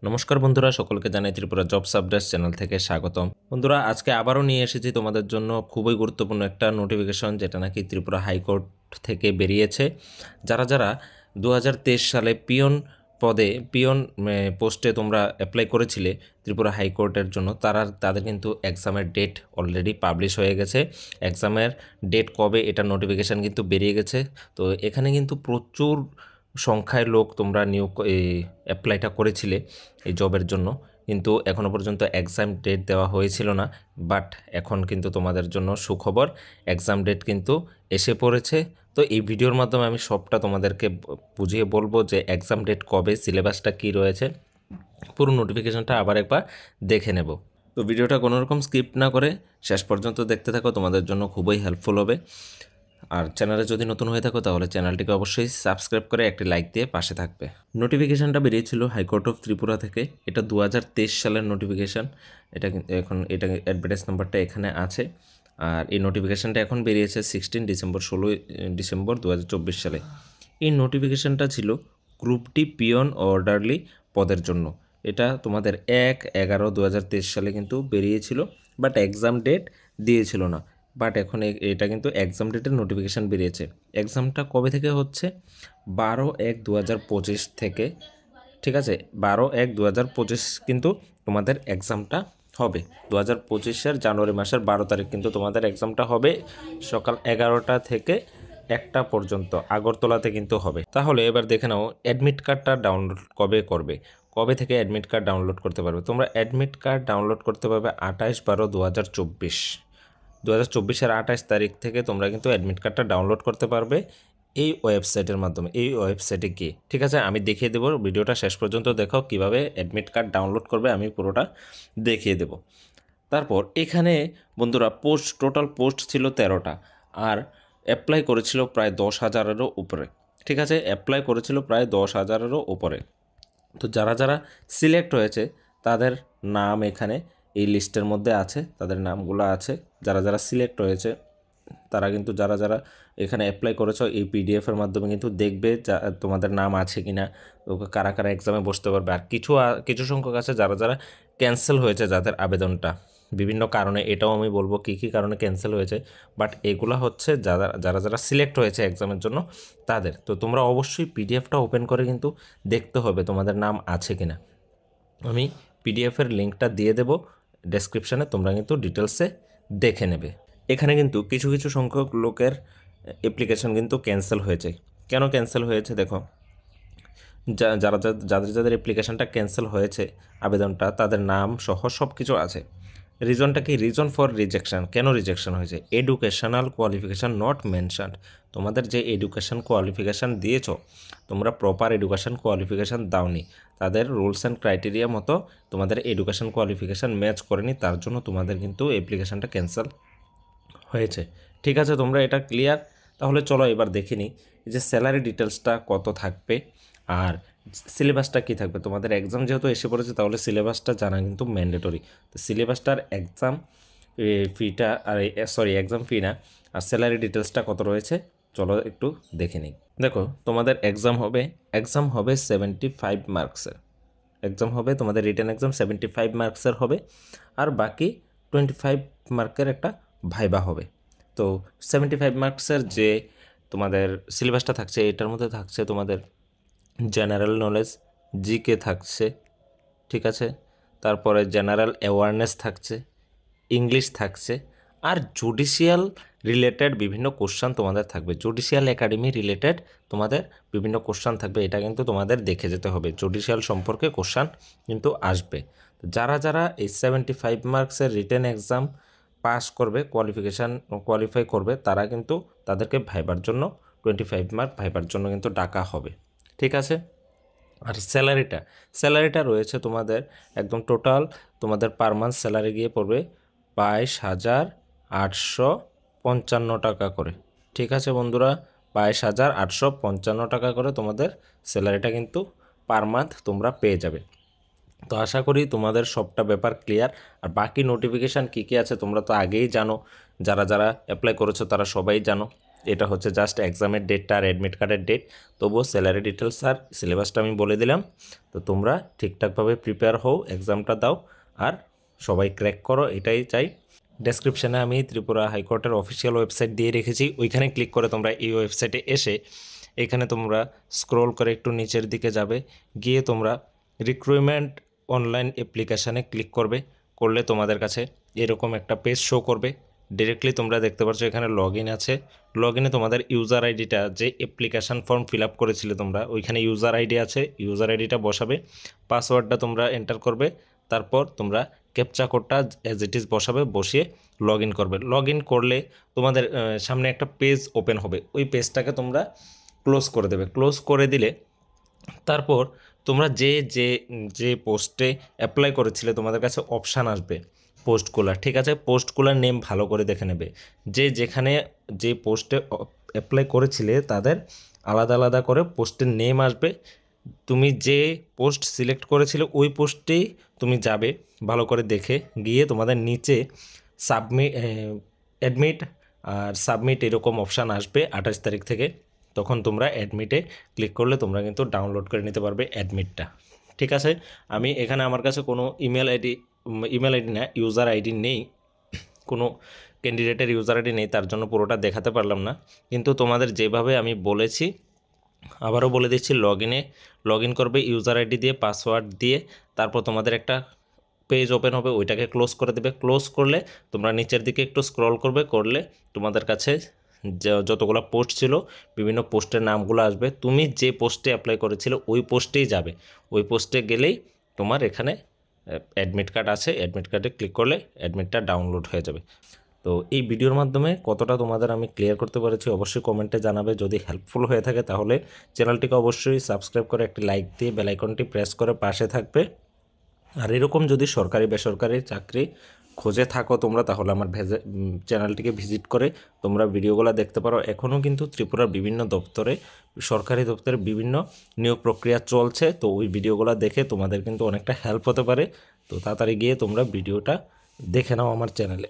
নমস্কার বন্ধুরা, সকলকে জানাই ত্রিপুরা জবস আপডেটস চ্যানেল থেকে স্বাগতম। বন্ধুরা, আজকে আবারও নিয়ে এসেছি তোমাদের জন্য খুবই গুরুত্বপূর্ণ একটা নোটিফিকেশন, যেটা নাকি ত্রিপুরা হাইকোর্ট থেকে বেরিয়েছে। যারা যারা 2023 সালে পিয়ন পোস্টে তোমরা অ্যাপ্লাই করেছিলে ত্রিপুরা হাইকোর্টের জন্য, তাদের কিন্তু এক্সামের ডেট অলরেডি পাবলিশ হয়ে গেছে। এক্সামের ডেট কবে, এটা নোটিফিকেশান কিন্তু বেরিয়ে গেছে। তো এখানে কিন্তু প্রচুর সংখ্যায় লোক তোমরা অ্যাপ্লাইটা করেছিলে এই জবের জন্য, কিন্তু এখনও পর্যন্ত এক্সাম ডেট দেওয়া হয়েছিল না। বাট এখন কিন্তু তোমাদের জন্য সুখবর, এক্সাম ডেট কিন্তু এসে পড়েছে। তো এই ভিডিওর মাধ্যমে আমি সবটা তোমাদেরকে বুঝিয়ে বলবো যে এক্সাম ডেট কবে, সিলেবাসটা কী রয়েছে, পুরো নোটিফিকেশনটা আবার একবার দেখে নেব। তো ভিডিওটা কোনোরকম স্কিপ না করে শেষ পর্যন্ত দেখতে থাকো, তোমাদের জন্য খুবই হেল্পফুল হবে। আর চ্যানেলে যদি নতুন হয়ে থাকো তাহলে চ্যানেলটিকে অবশ্যই সাবস্ক্রাইব করে একটি লাইক দিয়ে পাশে থাকবে। নোটিফিকেশানটা বেরিয়েছিল হাইকোর্ট অফ ত্রিপুরা থেকে। এটা 2023 সালের নোটিফিকেশান। এটা অ্যাডভার্টাইজ নাম্বারটা এখানে আছে। আর এই নোটিফিকেশানটা এখন বেরিয়েছে 16 ডিসেম্বর 2024 সালে। এই নোটিফিকেশানটা ছিল গ্রুপ ডি পিয়ন অর্ডারলি পদের জন্য। এটা তোমাদের 1/11/2023 সালে কিন্তু বেরিয়েছিল, বাট এক্সাম ডেট দিয়েছিল না। বাট এখন এটা কিন্তু এক্সাম ডেটের নোটিফিকেশান বেরিয়েছে। এক্সামটা কবে থেকে হচ্ছে? 12/1/2025 থেকে। ঠিক আছে, 12/1/2025 কিন্তু তোমাদের এক্সামটা হবে। 2025-এর জানুয়ারি মাসের 12 তারিখ কিন্তু তোমাদের এক্সামটা হবে, সকাল 11টা থেকে 1টা পর্যন্ত আগরতলাতে কিন্তু হবে। তাহলে এবার দেখে নাও অ্যাডমিট কার্ডটা ডাউনলোড কবে করবে, কবে থেকে অ্যাডমিট কার্ড ডাউনলোড করতে পারবে। তোমরা অ্যাডমিট কার্ড ডাউনলোড করতে পারবে 28/12/2024। 2024-এর 28 তারিখ থেকে তোমরা কিন্তু অ্যাডমিট কার্ডটা ডাউনলোড করতে পারবে এই ওয়েবসাইটের মাধ্যমে। এই ওয়েবসাইটে গিয়ে, ঠিক আছে, আমি দেখিয়ে দেবো। ভিডিওটা শেষ পর্যন্ত দেখো, কিভাবে অ্যাডমিট কার্ড ডাউনলোড করবে আমি পুরোটা দেখিয়ে দেবো। তারপর এখানে বন্ধুরা টোটাল পোস্ট ছিল 13টা, আর অ্যাপ্লাই করেছিল প্রায় 10,000-এরও উপরে। ঠিক আছে, অ্যাপ্লাই করেছিল প্রায় 10,000-এরও উপরে। তো যারা যারা সিলেক্ট হয়েছে তাদের নাম এখানে এই লিস্টের মধ্যে আছে, তাদের নামগুলো আছে। যারা যারা সিলেক্ট হয়েছে তারা কিন্তু যারা যারা এখানে অ্যাপ্লাই করেছো, এই পিডিএফের মাধ্যমে কিন্তু দেখবে তোমাদের নাম আছে কি না, কারা কারা এক্সামে বসতে পারবে। আর কিছু সংখ্যক আছে যারা যারা ক্যান্সেল হয়েছে, যাদের আবেদনটা বিভিন্ন কারণে, এটাও আমি বলবো কী কী কারণে ক্যান্সেল হয়েছে। বাট এগুলা হচ্ছে যারা যারা যারা সিলেক্ট হয়েছে এক্সামের জন্য তাদের। তো তোমরা অবশ্যই পিডিএফটা ওপেন করে কিন্তু দেখতে হবে তোমাদের নাম আছে কি না। আমি পিডিএফের লিঙ্কটা দিয়ে দেবো ডেসক্রিপশানে, তোমরা কিন্তু ডিটেলসে দেখে নেবে। এখানে কিন্তু কিছু কিছু সংখ্যক লোকের অ্যাপ্লিকেশন কিন্তু ক্যান্সেল হয়েছে। কেন ক্যান্সেল হয়েছে দেখো, যাদের অ্যাপ্লিকেশানটা ক্যান্সেল হয়েছে, আবেদনটা তাদের নাম সহ সব কিছু আছে। রিজনটা কি? Reason for rejection. কেন রিজেকশান হয়েছে? Educational qualification not mentioned. তোমাদের যে এডুকেশান কোয়ালিফিকেশান দিয়েছো, তোমরা প্রপার এডুকেশান কোয়ালিফিকেশান দাওনি, তাদের রুলস অ্যান্ড ক্রাইটেরিয়া মতো তোমাদের এডুকেশান কোয়ালিফিকেশান ম্যাচ করেনি, তার জন্য তোমাদের কিন্তু অ্যাপ্লিকেশানটা ক্যান্সেল হয়েছে। ঠিক আছে, তোমরা এটা ক্লিয়ার? তাহলে চলো এবার দেখে নিই যে স্যালারি ডিটেলসটা কত থাকবে আর সিলেবাসটা কী থাকবে। তোমাদের এক্সাম যেহেতু এসে পড়েছে, তাহলে সিলেবাসটা জানা কিন্তু ম্যান্ডেটরি। তো সিলেবাসটার এক্সাম ফিটা এক্সাম ফি না, আর স্যালারি ডিটেলসটা কত রয়েছে চলো একটু দেখে নিই। দেখো, তোমাদের এক্সাম হবে 75 মার্কসের। এক্সাম হবে তোমাদের রিটেন এক্সাম 75 মার্কসের হবে, আর বাকি 25 মার্কের একটা ভাইবা হবে। তো 75 মার্কসের যে তোমাদের সিলেবাসটা থাকছে, এটার মধ্যে থাকছে তোমাদের জেনারেল নলেজ, জিকে থাকছে, ঠিক আছে, তারপরে জেনারেল অ্যাওয়ারনেস থাকছে, ইংলিশ থাকছে, আর জুডিশিয়াল রিলেটেড বিভিন্ন কোশ্চান তোমাদের থাকবে। জুডিশিয়াল একাডেমি রিলেটেড তোমাদের বিভিন্ন কোশ্চান থাকবে, এটা কিন্তু তোমাদের দেখে যেতে হবে। জুডিশিয়াল সম্পর্কে কোশ্চান কিন্তু আসবে। যারা যারা এই 75 মার্কসের রিটেন এক্সাম পাস করবে, কোয়ালিফাই করবে, তারা কিন্তু তাদেরকে ভাইবার জন্য 25 মার্ক ভাইবার জন্য কিন্তু ডাকা হবে। ঠিক আছে, আর স্যালারিটা রয়েছে তোমাদের একদম টোটাল, তোমাদের পার মান্থ স্যালারি গিয়ে পড়বে 22,855 টাকা করে। ঠিক আছে বন্ধুরা, 22,855 টাকা করে তোমাদের স্যালারিটা কিন্তু পার মান্থ তোমরা পেয়ে যাবে। তো আশা করি তোমাদের সবটা ব্যাপার ক্লিয়ার। আর বাকি নোটিফিকেশান কী কী আছে তোমরা তো আগেই জানো, যারা যারা অ্যাপ্লাই করেছো তারা সবাই জানো। এটা হচ্ছে জাস্ট এক্সামের ডেটটা আর অ্যাডমিট কার্ডের ডেট। তবুও স্যালারি ডিটেলস আর সিলেবাসটা আমি বলে দিলাম। তো তোমরা ঠিকঠাকভাবে প্রিপেয়ার হও, এক্সামটা দাও আর সবাই ক্র্যাক করো, এটাই চাই। ডেসক্রিপশানে আমি ত্রিপুরা হাইকোর্টের অফিসিয়াল ওয়েবসাইট দিয়ে রেখেছি, ওইখানে ক্লিক করে তোমরা এই ওয়েবসাইটে এসে এখানে তোমরা স্ক্রল করে একটু নিচের দিকে যাবে, গিয়ে তোমরা রিক্রুটমেন্ট অনলাইন অ্যাপ্লিকেশানে ক্লিক করবে। করলে তোমাদের কাছে এরকম একটা পেজ শো করবে। ডিরেক্টলি তোমরা দেখতে পাচ্ছ এখানে লগ ইন আছে। লগ ইনে তোমাদের ইউজার আইডিটা, যে অ্যাপ্লিকেশান ফর্ম ফিল আপ করেছিলে তোমরা, ওইখানে ইউজার আইডি আছে, ইউজার আইডিটা বসাবে, পাসওয়ার্ডটা তোমরা এন্টার করবে, তারপর তোমরা ক্যাপচা কোডটা অ্যাজ ইট ইজ বসাবে, বসিয়ে লগ ইন করবে। লগ ইন করলে তোমাদের সামনে একটা পেজ ওপেন হবে, ওই পেজটাকে তোমরা ক্লোজ করে দেবে। ক্লোজ করে দিলে তারপর তোমরা যে যে যে পোস্টে অ্যাপ্লাই করেছিলে তোমাদের কাছে অপশান আসবে পোস্টগুলার, ঠিক আছে? পোস্টগুলার নেম ভালো করে দেখে নেবে। যে যেখানে যে পোস্টে অ্যাপ্লাই করেছিলে তাদের আলাদা আলাদা করে পোস্টের নেম আসবে। তুমি যে পোস্ট সিলেক্ট করেছিলে ওই পোস্টেই তুমি যাবে, ভালো করে দেখে গিয়ে তোমাদের নিচে সাবমিট, অ্যাডমিট আর সাবমিট এরকম অপশান আসবে 28 তারিখ থেকে। তখন তোমরা অ্যাডমিটে ক্লিক করলে তোমরা কিন্তু ডাউনলোড করে নিতে পারবে অ্যাডমিটটা, ঠিক আছে? আমি এখানে আমার কাছে কোনো ইমেল আইডি না, ইউজার আইডি নেই, কোনো ক্যান্ডিডেটের ইউজার আইডি নেই, তার জন্য পুরোটা দেখাতে পারলাম না। কিন্তু তোমাদের যেভাবে আমি বলেছি আবারও বলে দিচ্ছি, লগ ইন করবে ইউজার আইডি দিয়ে, পাসওয়ার্ড দিয়ে, তারপর তোমাদের একটা পেজ ওপেন হবে, ওইটাকে ক্লোজ করে দেবে। ক্লোজ করলে তোমরা নিচের দিকে একটু স্ক্রল করলে তোমাদের কাছে যতগুলো পোস্ট ছিল বিভিন্ন পোস্টের নামগুলো আসবে। তুমি যে পোস্টে অ্যাপ্লাই করেছিলে ওই পোস্টেই যাবে, ওই পোস্টে গেলেই তোমার এখানে অ্যাডমিট কার্ড আছে, অ্যাডমিট কার্ডে ক্লিক করলে অ্যাডমিটটা ডাউনলোড হয়ে যাবে। তো এই ভিডিওর মাধ্যমে কতটা তোমাদের আমি ক্লিয়ার করতে পেরেছি অবশ্যই কমেন্টে জানাবে। যদি হেল্পফুল হয়ে থাকে তাহলে চ্যানেলটিকে অবশ্যই সাবস্ক্রাইব করে একটি লাইক দিয়ে বেল আইকনটি প্রেস করে পাশে থাকবে। আর এরকম যদি সরকারি বেসরকারি চাকরি খোঁজে থাকো তোমরা, তাহলে আমার চ্যানেলটিকে ভিজিট করে তোমরা ভিডিওগুলো দেখতে পারো। এখনও কিন্তু ত্রিপুরার বিভিন্ন দপ্তরে, সরকারি দপ্তরে বিভিন্ন নিয়োগ প্রক্রিয়া চলছে। তো ওই ভিডিওগুলো দেখে তোমাদের কিন্তু অনেকটা হেল্প হতে পারে। তো তাড়াতাড়ি গিয়ে তোমরা ভিডিওটা দেখে নাও আমার চ্যানেলে।